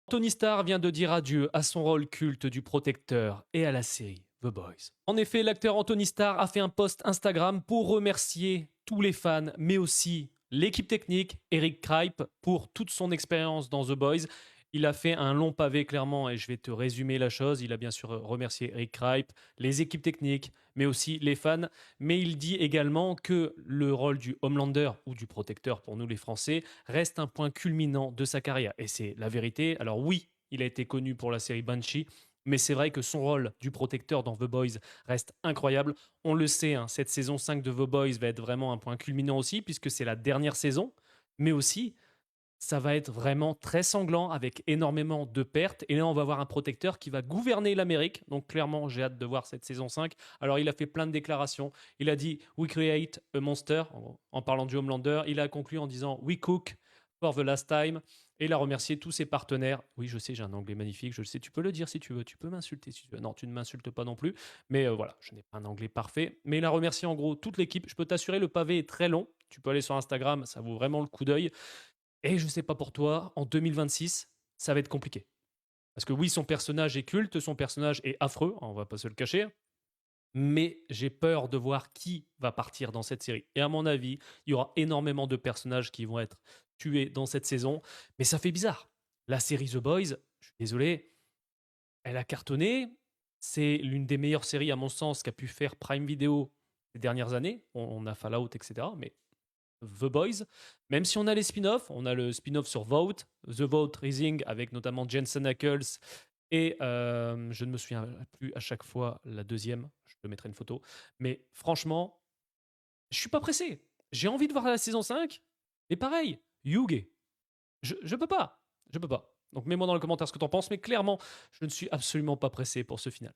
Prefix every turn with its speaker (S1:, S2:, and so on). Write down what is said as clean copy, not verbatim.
S1: Tony Starr vient de dire adieu à son rôle culte du protecteur et à la série The Boys. En effet, l'acteur Anthony Starr a fait un post Instagram pour remercier tous les fans, mais aussi l'équipe technique, Eric Kripe, pour toute son expérience dans The Boys. Il a fait un long pavé clairement et je vais te résumer la chose. Il a bien sûr remercié Eric Kripe, les équipes techniques, mais aussi les fans. Mais il dit également que le rôle du Homelander ou du protecteur pour nous les Français reste un point culminant de sa carrière. Et c'est la vérité. Alors oui, il a été connu pour la série Banshee, mais c'est vrai que son rôle du protecteur dans The Boys reste incroyable. On le sait, hein, cette saison 5 de The Boys va être vraiment un point culminant aussi, puisque c'est la dernière saison, mais aussi ça va être vraiment très sanglant avec énormément de pertes. Et là, on va voir un protecteur qui va gouverner l'Amérique. Donc, clairement, j'ai hâte de voir cette saison 5. Alors, il a fait plein de déclarations. Il a dit We create a monster en parlant du Homelander. Il a conclu en disant We cook for the last time. Et il a remercié tous ses partenaires. Oui, je sais, j'ai un anglais magnifique. Je le sais. Tu peux le dire si tu veux. Tu peux m'insulter si tu veux. Non, tu ne m'insultes pas non plus. Mais voilà, je n'ai pas un anglais parfait. Mais il a remercié en gros toute l'équipe. Je peux t'assurer, le pavé est très long. Tu peux aller sur Instagram, ça vaut vraiment le coup d'œil. Et je sais pas pour toi, en 2026, ça va être compliqué. Parce que oui, son personnage est culte, son personnage est affreux, on va pas se le cacher, mais j'ai peur de voir qui va partir dans cette série. Et à mon avis, il y aura énormément de personnages qui vont être tués dans cette saison, mais ça fait bizarre. La série The Boys, je suis désolé, elle a cartonné. C'est l'une des meilleures séries, à mon sens, qu'a pu faire Prime Video ces dernières années. On a Fallout, etc. Mais The Boys, même si on a les spin-offs, on a le spin-off sur Vote, The Vote Rising avec notamment Jensen Ackles et je ne me souviens plus à chaque fois la deuxième, je te mettrai une photo, mais franchement, je suis pas pressé. J'ai envie de voir la saison 5, mais pareil, Yuge, je peux pas, je peux pas. Donc mets-moi dans le commentaire ce que t'en penses, mais clairement, je ne suis absolument pas pressé pour ce final.